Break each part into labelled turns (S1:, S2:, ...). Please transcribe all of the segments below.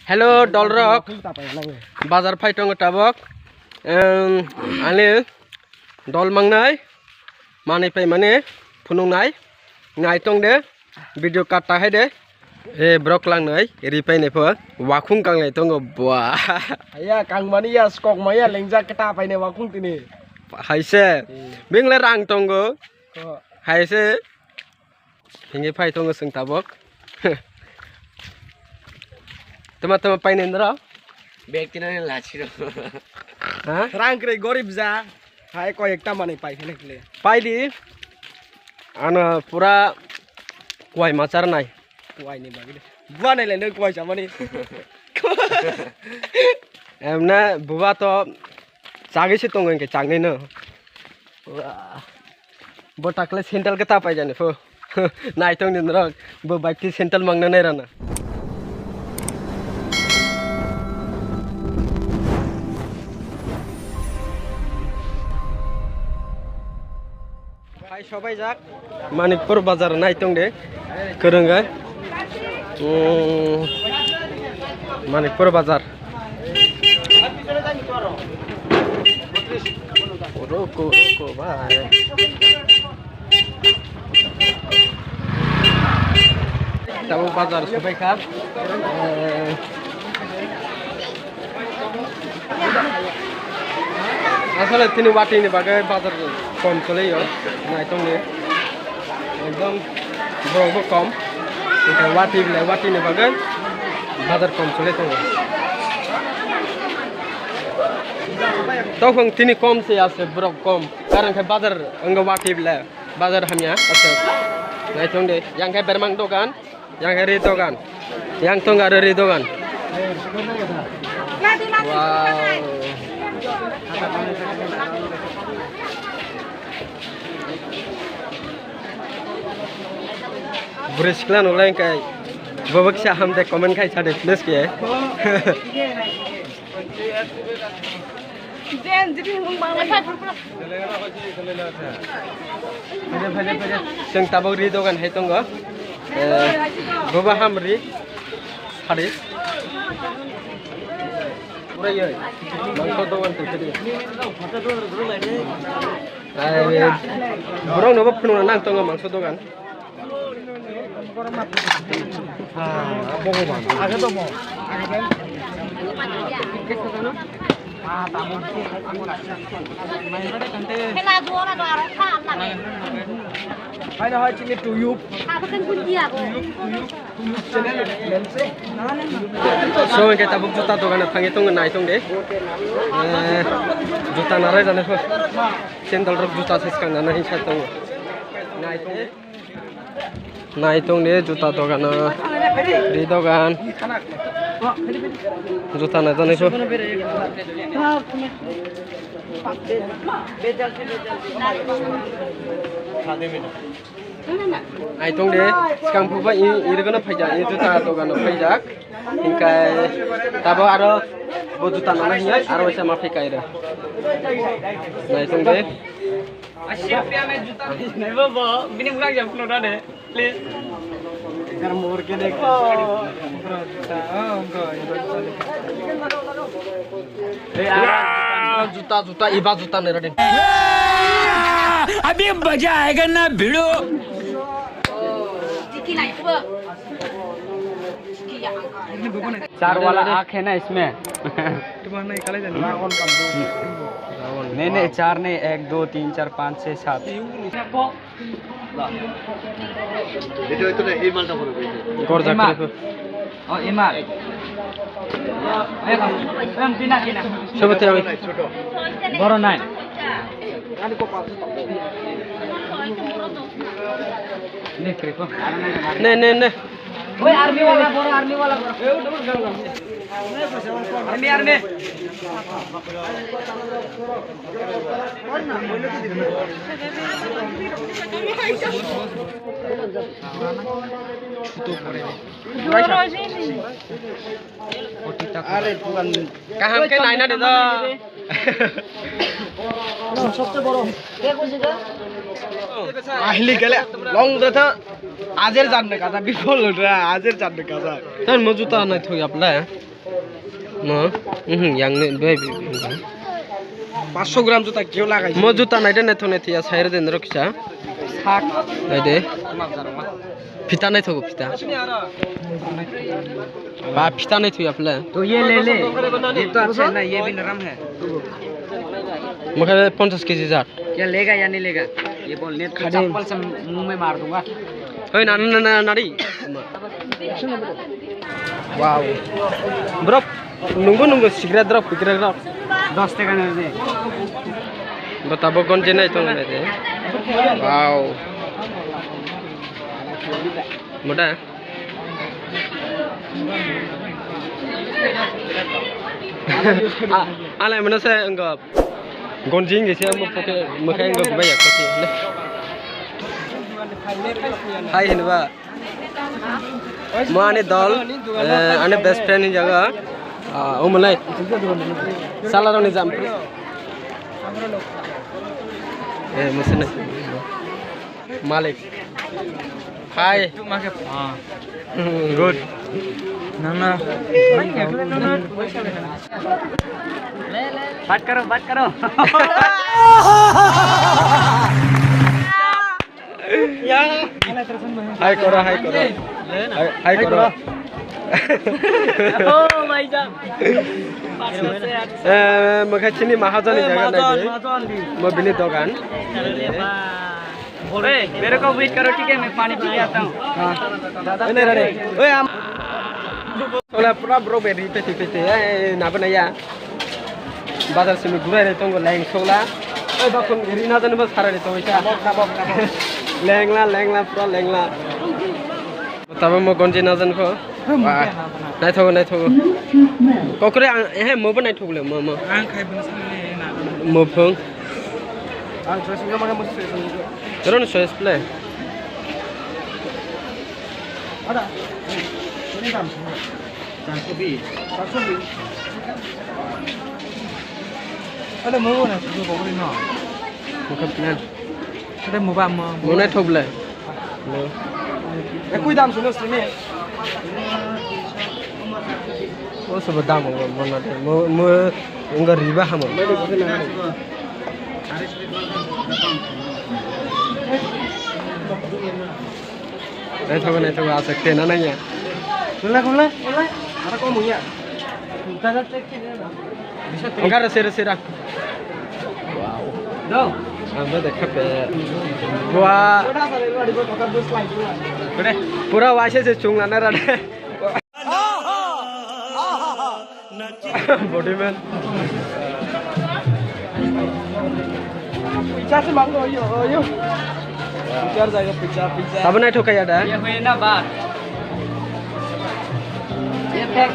S1: Hello, Dolrock. Bazar phai tong tabok. Ane dol mangnai. Mani pai mane phunung nai. Ngai tong de video kata hai de. Brok lang nai. Ri pai ne pho. Wakhung kang lai tong bua.
S2: Aya kang mani ya skok maya lengja kata pai ne wakhung tini.
S1: Hai se. Bing le rang tong go. Hai se. Hingi phai tong sung tabok. Teman-teman pain indra,
S2: Beg tina ne lachi ro.
S1: हाँ
S2: Rang kre gorib जा. Hai ko ekta mani pai ne kle.
S1: पाई दी आना पूरा कोई माचार नहीं
S2: Kuai ni bagi. Bua ne le ne kuai sa mani.
S1: एमने बुआ तो चागे से तोंगे के चांगे न वो टाकले सेंट्रल के ताप आ जाने फो नाइट तोंग दिन रख वो बाइक की सेंट्रल मांगना नहीं रहना भाई सबाई जाक मानिकपुर बाजार नाइट तोंग दे करेंगे मानिकपुर बाजार Roko भाई tahu bazar sebaik kan asal tini wati ini bagai bazar kom chole yo naik tong ni ekdom borong kom itu wati ini bagai bazar kom chole tong Tokong tini kom sih asal berok kom, karena ke bazar enggak wajib lah, bazar hamnya asal. Nah itu deh, yang kayak bermang dogan, yang kayak rito kan, yang tuh nggak ada rito kan. Wow. Berisiklan oleh kayak, babak sih ham dek komen kayak cari plus kayak. Seng tabok ri dogan hai tonggo boba ham ri hari pura ye mangso dogan tu tadi borong nobo phunu nang tonggo mangso dogan
S2: Aga to mo. Hai na hai chini tuyup.
S1: So yang kita buka juta dogan panggil tonggo naik tong deh juta narai jane ko sendal rok juta seskang nana hisat tonggo naik tong deh juta dogan di dogan juta na jane ko ai tong deh sekarang buka ini kan pajak ini juta dogan pajak hingkai tabo aro bo juta nana hiya aro isa ma fikai re ai tong deh
S2: ₹80 में जूता नहीं बाबा बिना मुका जब flora they please इधर मोर के देखो
S1: juta juta iba juta nih Raden
S3: अभी मजा आएगा ना भिड़ो चार वाला आँख है ना इसमें नहीं चार नहीं 1 2 3 4 5 6 7
S2: itu deh imal tak boleh
S1: gor zakre
S3: oh imal ayo kamu tina
S1: sebetulnya
S3: boro 9 ini kripo
S1: ne
S3: Woi army wala boro army army
S2: अरे तुम
S1: kaham ke naina deh
S2: सबसे बड़ो ahli gele long data ajer janne kaza bifol ora ajer janne kaza
S1: tan mo juta na thoi apla yang ni dua
S3: 500 গ্রাম জুতা কেউ লাগাই
S1: mo juta nai den thone thia sair den rokisa
S3: শাক
S1: dai de pita nai thogo pita ba pita nai thuya pla
S3: तो ये ले ले ये तो अच्छा ना ये भी नरम है
S1: mokhe 50 kg jat
S3: क्या लेगा या नहीं लेगा ये बोल नेट का चप्पल से मुंह में मार दूंगा
S1: oi na na na nari wow bro nunggu nunggu cigarette drop cigarette drop
S3: 10 টাকা নেবে দে
S1: बताबो कौन जे नहीं तो नहीं दे वाओ मोटा आले mana saya enggak gonjing gitu mau pakai makai enggak banyak pakai hai ini pak mau ane dol ane best friend ini jaga oh mulai salah orang jam mesin Malik hai good
S3: ना बात करो
S1: hai koro
S2: Oh my god.
S1: makasini mahajani jaga nahi mau beli dogan
S2: मेरे को wait करो ठीक है मैं पानी पी के आता हूँ
S1: ini rade oi am soalnya pura bro beri peti napa naya bazar sini gurai re tonggo lain sola oi bakun iri na jani bas sarare to isa lengla pura lengla tabo mo gonji na jan ko nai thogo kokore mo ba nai thogle mo
S3: ang khai bun samne na
S1: mo phung
S3: ang dressing ka mga mo
S1: Terus saya play.
S3: ada ini kam 420 ada mau na tu ko rin no
S1: Bukan plan.
S3: ada mau ba mo
S1: Mau naik thoble.
S3: kui dam suno sini
S1: Oh sebab dam mau nanti mau enggak riba hamo. Naik thogo आ सकते हैं ना नहीं है
S3: Kulah ada kau munya kita cek ini
S1: enggak resira wow
S3: dong
S1: anda देखा पे wah पूरा वाशे से चुंग लाना रहा बॉडी में
S3: pizza se mango yo pizza जाएगा pizza
S1: सब नहीं ठोका यार
S2: ये हुई ना बात ये पैक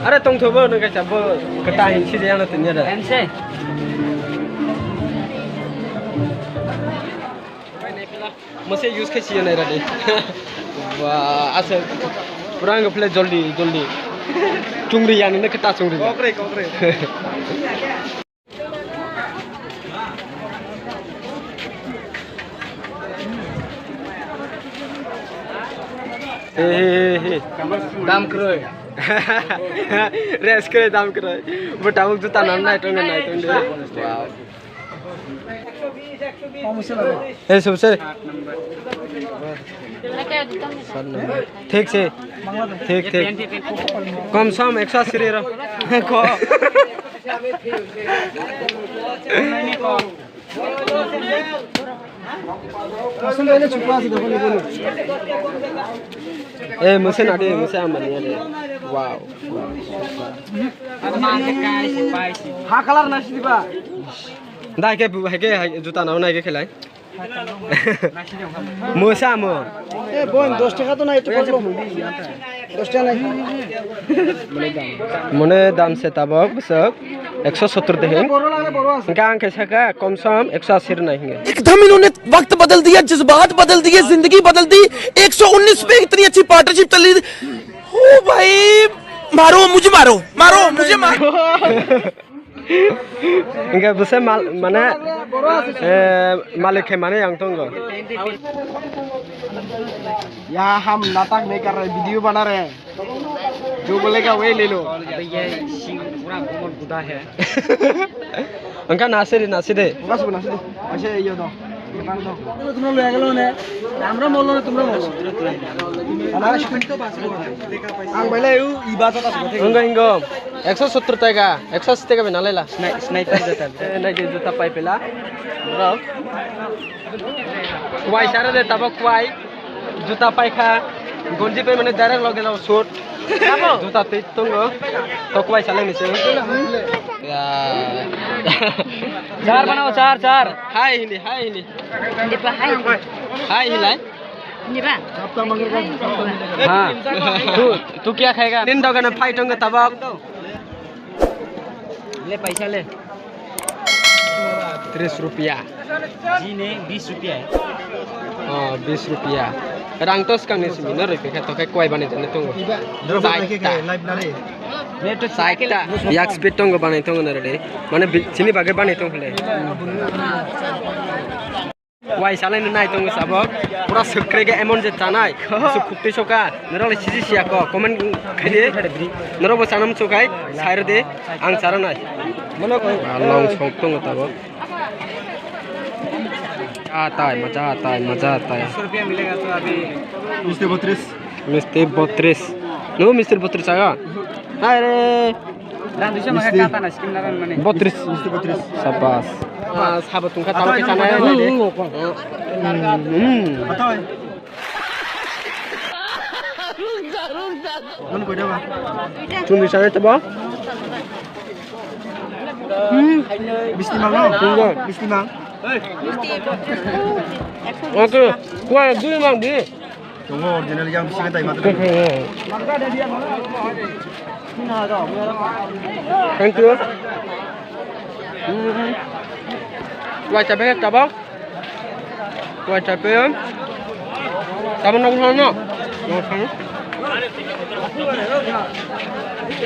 S1: अरे तुम थोबो न कैसा वो कटा हिंसी जे ना तन्या रे
S2: ऐसे
S1: मुझे यूज के चाहिए नहीं रहे वाह ऐसे पुराना प्ले जल्दी चुंगरी यानी न कटा चुंगरी
S3: कोकरे
S1: दाम करो रेस करे दाम करो बट अब जूता नहीं तो वाह ए सबसे ठीक से ठीक कम सम 180 रे को ए मुझे नाडी मुझे आमनी है wow
S3: ha color nasi diba
S1: दाई के जूता नाउ नाइ के खेलाय मुसा मो
S3: ए बोन 10 টাকা তো নাই তো বললো 10 টাকা নাই
S1: मने दाम से तबक बसक 170 देहें
S3: বড় লাগলে বড় আছে
S1: गांग के सका कम सम 180 नहीं है
S4: एकदम इन्होंने वक्त बदल दिया जज्बात बदल दिए जिंदगी बदल दी 119 पे इतनी अच्छी पार्टनरशिप चल रही ओ भाई मारो मुझे मारो
S1: इनका बसे माने मालिक है माने yang tunggu
S3: यहाँ हम नाटक नहीं कर रहे वीडियो बना रहे हैं
S1: जो बोलेगा वही ले लो
S3: अबे ये सिंह पूरा गोमर गुदा है
S1: उनका नासे दे
S2: बस बना से अच्छा ये दो तुम ले गेलो ने हमरा मोल ने तुमरा मोल ana shikito pas ang bale yu ibato tas bote
S1: इंगो 170 टाका 180 टाका बिना लेला
S3: स्नाइपर देता है
S1: नहीं दे जूता पाई पेला ब्रो क्वाई सारे दे तब क्वाई जूता पाई खा गंजी पे मैंने डायरेक्ट लगे ना शॉट जूता ते तुंगो तो क्वाई साले नीचे
S3: चार बनाओ चार
S1: हाय हिंदी हाय हिलाई
S3: हाँ तू क्या खाएगा
S1: निन दोगन फाइट होंगे तब
S3: ले पैसा ले
S1: 30 रुपया
S3: जी ने 20 रुपया है
S1: 20 रुपया रांग तो सकंग सिमी न रे के तो के क्वाई बने जने तुंगो
S2: लाइव ना रे
S3: मैं तो
S1: साइकटा याक स्पीड तुंगो बने तुंगो न रे माने चिनी बागे बने तुंगले वाई साले नाय तुंगो सबक पूरा सक्रे के अमाउंट जे तानाय सु खुक्ति सोका नरले सिजि सिया को कमेंट खदे नरो बसानम सोकाय साइर दे आं सारा नाय मनो लॉन्ग सोक तुंगो तब आता है मजा आता है
S3: 100 रुपया मिलेगा तो अभी
S2: मिस्टर
S1: 32 नो मिस्टर 32 आगा अरे
S3: रांदुसा मका काता ना स्किम नारायण माने
S1: 32 शाबाश हां साबो तुमका ताव के साना है दे
S2: बताओ मन कोई दबा
S1: चुनी साने तब
S2: बिस्ती मांगो
S1: तुंगो
S2: बिस्ती मांग
S1: ओके क्वाई दुई मांग दी
S2: tunggu original yang bisa kita imat
S1: Thank you. Quay chả biết chả bóc. Quay chả biết. Chả biết nông thôn nó. Nông thôn.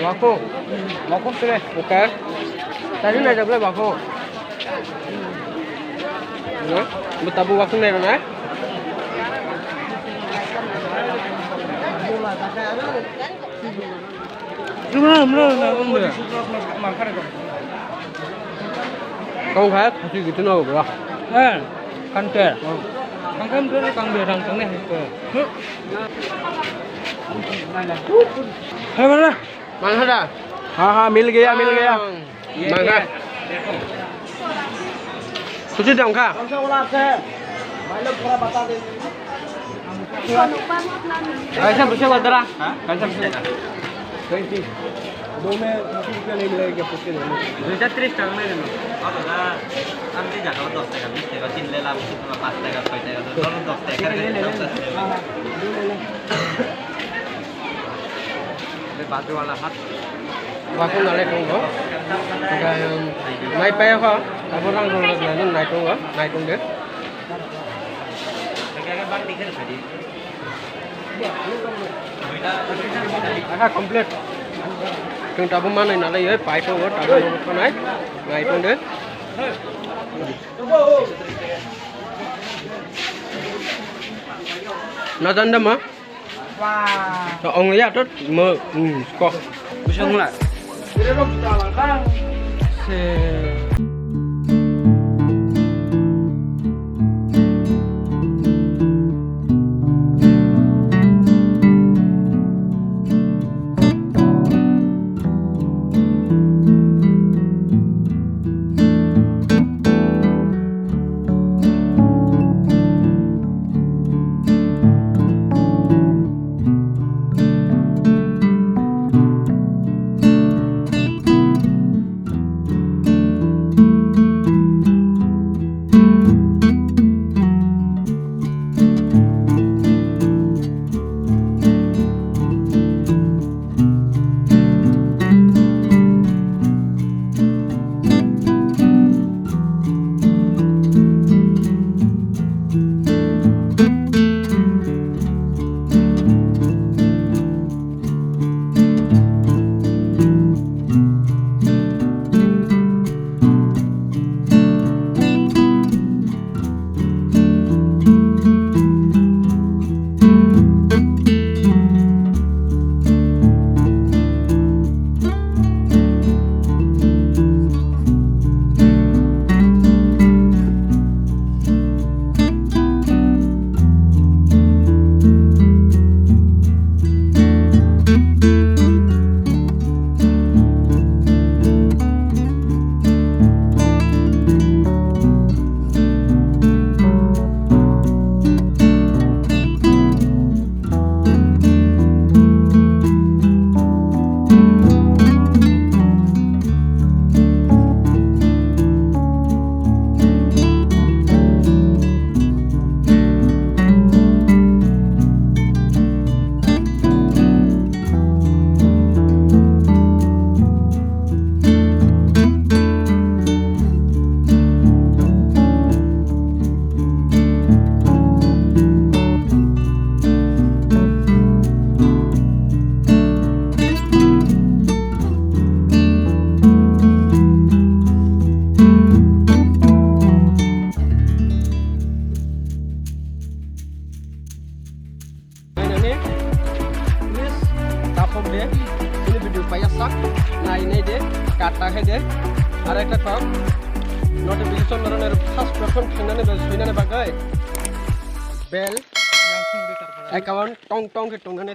S1: Bảo cô đây. Ok. Tại cái này được lấy bảo cô. Đó. Mình tập buộc cái này rồi đấy. Không khác, suy nghĩ thế nào bro?
S3: Kan ke kan ke kang be rang tang ne ke
S1: है बना मांगा था
S2: हाँ हाँ मिल गया
S1: मांगा कुछ दम खा
S3: ऐसा पूछे बदरा कैसा पूछे
S2: 2 में 20 रुपया नहीं मिलेगा पूछ के
S3: 230 টাকা नहीं देना
S5: আমি যে জায়গা 10 টাকা 20 টাকা কিনলে লাভ 5 টাকা 6 টাকা ধরুন 10 টাকা
S3: ले बाजू वाला हाथ
S1: वाको नाले टंगो नाइ पाया खा अब रंग रंग लगे नाइ टंगो दे aha complete keng tabu mana nalai ye pai to tabu ko nai ngai tong de nó dân đâm á wow ông ấy rất mơ có
S3: Pusong lah.
S1: Video পাইয়া সাক নাই নেই দে কাটটা খেয়ে দে আর একটা কাম নোটিফিকেশন ধরনের সাবস্ক্রিপশন শুনানে বাগায় বেল অ্যাকাউন্ট টং টং কে টংনানে